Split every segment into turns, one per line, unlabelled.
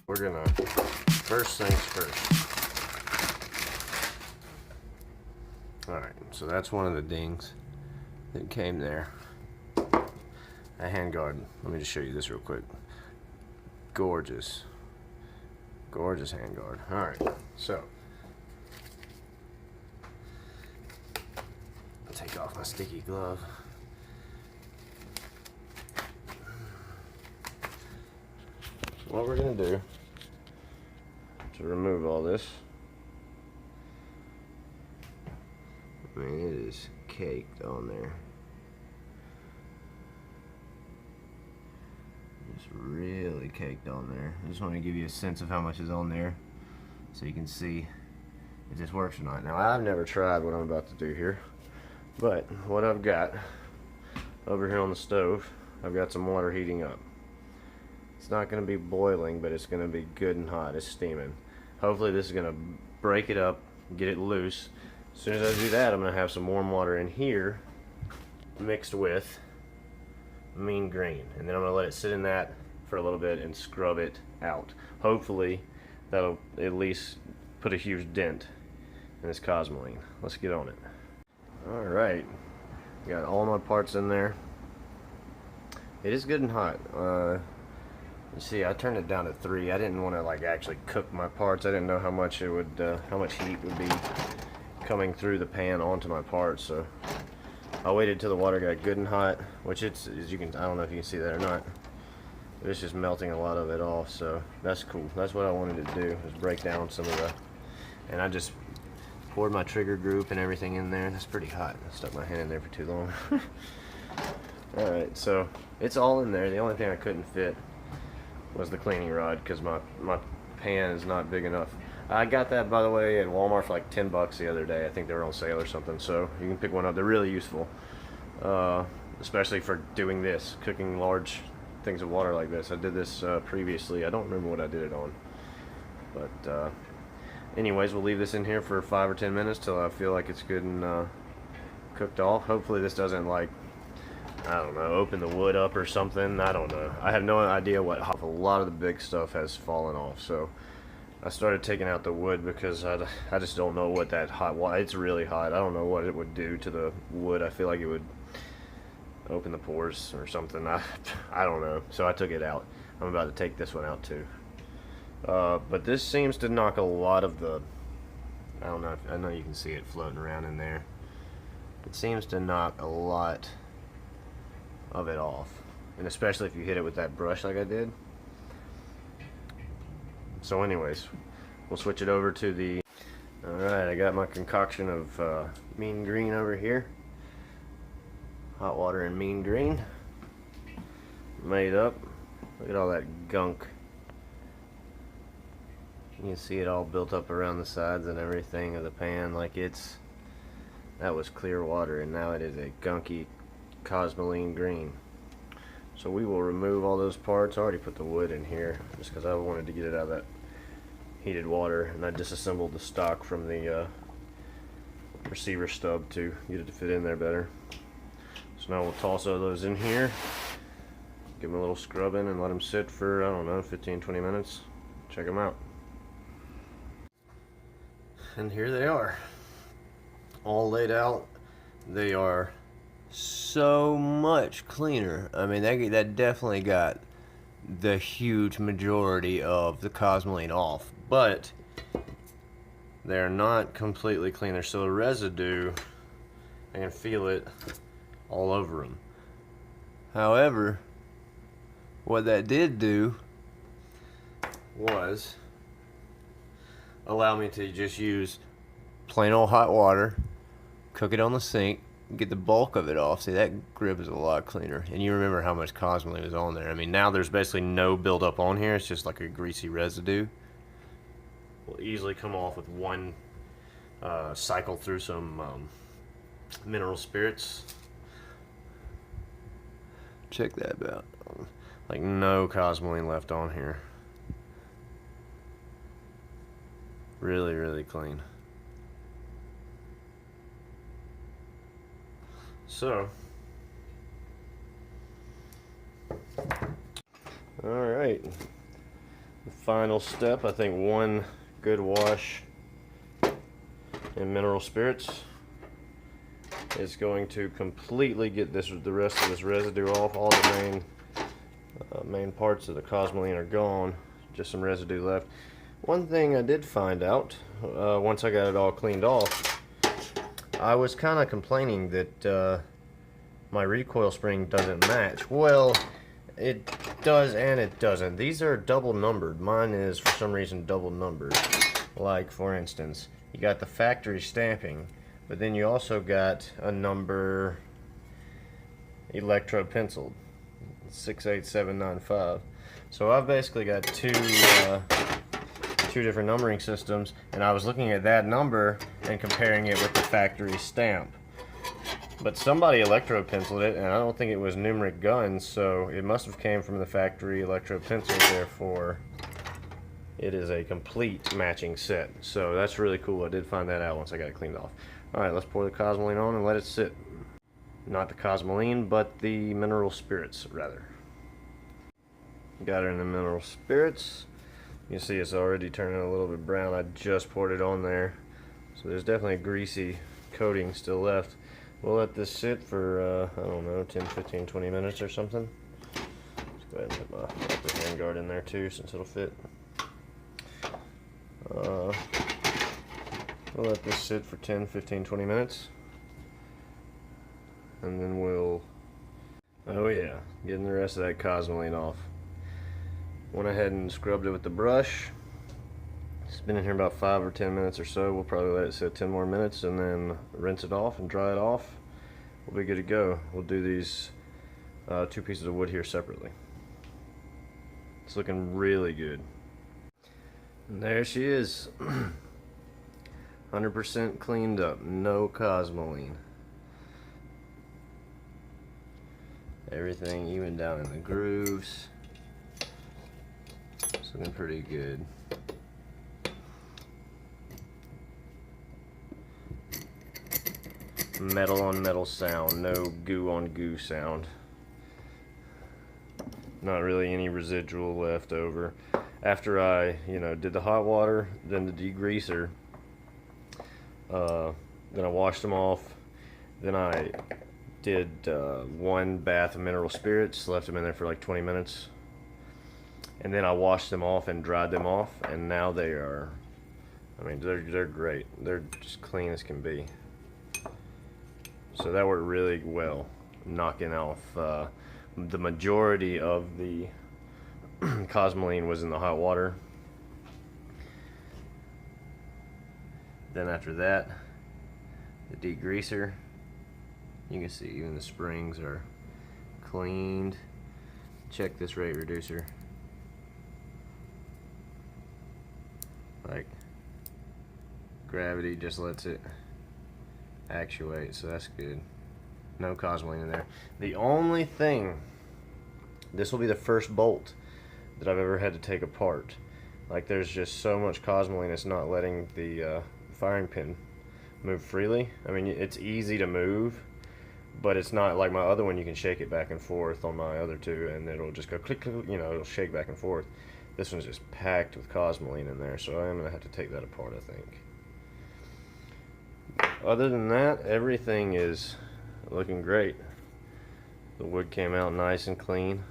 We're gonna, first things first. Alright, so that's one of the dings that came there. A handguard. Let me just show you this real quick. Gorgeous. Gorgeous handguard. Alright, so I'll take off my sticky glove. So what we're going to do to remove all this, I mean, it is caked on there. It's really caked on there. I just want to give you a sense of how much is on there so you can see if this works or not. Now, I've never tried what I'm about to do here, but what I've got over here on the stove, I've got some water heating up. It's not going to be boiling, but it's going to be good and hot. It's steaming. Hopefully this is going to break it up, get it loose. As soon as I do that, I'm going to have some warm water in here mixed with mean green, and then I'm going to let it sit in that for a little bit and scrub it out. Hopefully that'll at least put a huge dent in this cosmoline. Let's get on it. Alright, got all my parts in there. It is good and hot. You see, I turned it down to 3. I didn't want to like actually cook my parts. I didn't know how much it would, how much heat would be coming through the pan onto my parts. So I waited till the water got good and hot, which it's, as you can, I don't know if you can see that or not, but it's just melting a lot of it off. So that's cool. That's what I wanted to do, is break down some of the, and I just poured my trigger group and everything in there. That's pretty hot. I stuck my hand in there for too long. Alright, so it's all in there. The only thing I couldn't fit was the cleaning rod, because my pan is not big enough. I got that, by the way, at Walmart for like 10 bucks the other day. I think they were on sale or something, so you can pick one up. They're really useful, especially for doing this, cooking large things of water like this. I did this previously. I don't remember what I did it on, but anyways, we'll leave this in here for 5 or 10 minutes till I feel like it's good and cooked off. Hopefully this doesn't, like, I don't know, open the wood up or something. I don't know. I have no idea what. A lot of the big stuff has fallen off, so I started taking out the wood because I just don't know what that hot water. It's really hot. I don't know what it would do to the wood. I feel like it would open the pores or something. I don't know. So I took it out. I'm about to take this one out too. But this seems to knock a lot of the, I don't know if, I know you can see it floating around in there. It seems to knock a lot of it off, and especially if you hit it with that brush like I did. So anyways, we'll switch it over to the, alright, I got my concoction of mean green over here. Hot water and mean green made up. Look at all that gunk. You can see it all built up around the sides and everything of the pan, like it's, that was clear water, and now it is a gunky cosmoline green. So we will remove all those parts. I already put the wood in here just because I wanted to get it out of that heated water, and I disassembled the stock from the receiver stub to get it to fit in there better. So now we'll toss all those in here, give them a little scrubbing, and let them sit for, I don't know, 15-20 minutes. Check them out. And here they are, all laid out. They are so much cleaner. I mean, that definitely got the huge majority of the cosmoline off, but they're not completely clean. There's still a residue. I can feel it all over them. However, what that did do was allow me to just use plain old hot water, cook it on the sink, get the bulk of it off. See, that grip is a lot cleaner, and you remember how much cosmoline was on there. I mean, now there's basically no buildup on here. It's just like a greasy residue. Will easily come off with one cycle through some mineral spirits. Check that out. Like, no cosmoline left on here. Really, really clean. So, alright, final step. I think one good wash in mineral spirits is going to completely get the rest of this residue off. All the main parts of the cosmoline are gone, just some residue left. One thing I did find out once I got it all cleaned off, I was kind of complaining that my recoil spring doesn't match. Well, it does and it doesn't. These are double numbered. Mine is for some reason double numbered. Like, for instance, you got the factory stamping, but then you also got a number electrode penciled, 68795. So I've basically got two different numbering systems, and I was looking at that number and comparing it with the factory stamp. But somebody electrode penciled it, and I don't think it was numeric guns, so it must have came from the factory electrode pencil. Therefore, it is a complete matching set. So that's really cool. I did find that out once I got it cleaned off. Alright, let's pour the cosmoline on and let it sit. Not the cosmoline, but the mineral spirits, rather. Got it in the mineral spirits. You can see it's already turning a little bit brown. I just poured it on there. So there's definitely a greasy coating still left. We'll let this sit for, I don't know, 10, 15, 20 minutes or something. Let's go ahead and put the handguard in there too, since it'll fit. We'll let this sit for 10, 15, 20 minutes. And then we'll, oh yeah, getting the rest of that cosmoline off. Went ahead and scrubbed it with the brush. It's been in here about 5 or 10 minutes or so. We'll probably let it sit 10 more minutes and then rinse it off and dry it off. We'll be good to go. We'll do these two pieces of wood here separately. It's looking really good. And there she is. 100% cleaned up. No cosmoline. Everything even down in the grooves. It's looking pretty good. Metal on metal sound, no goo on goo sound. Not really any residual left over. After I, did the hot water, then the degreaser, then I washed them off. Then I did one bath of mineral spirits, left them in there for like 20 minutes. And then I washed them off and dried them off, and now they are, they're great. They're just clean as can be. So that worked really well, knocking off the majority of the cosmoline was in the hot water. Then after that, the degreaser, you can see even the springs are cleaned. Check this rate reducer. Like, gravity just lets it actuate, so that's good. No cosmoline in there. The only thing, this will be the first bolt that I've ever had to take apart. Like, there's just so much cosmoline, it's not letting the firing pin move freely. It's easy to move, but it's not like my other one. You can shake it back and forth on my other two and it'll just go click, click, it'll shake back and forth. This one's just packed with cosmoline in there, so I am going to have to take that apart, I think. Other than that, everything is looking great. The wood came out nice and clean,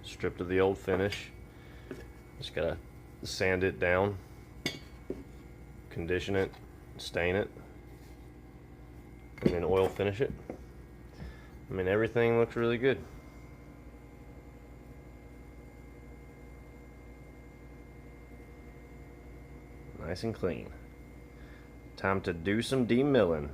stripped of the old finish. Just gotta sand it down, condition it, stain it, and then oil finish it. Everything looks really good. Nice and clean. Time to do some demilling.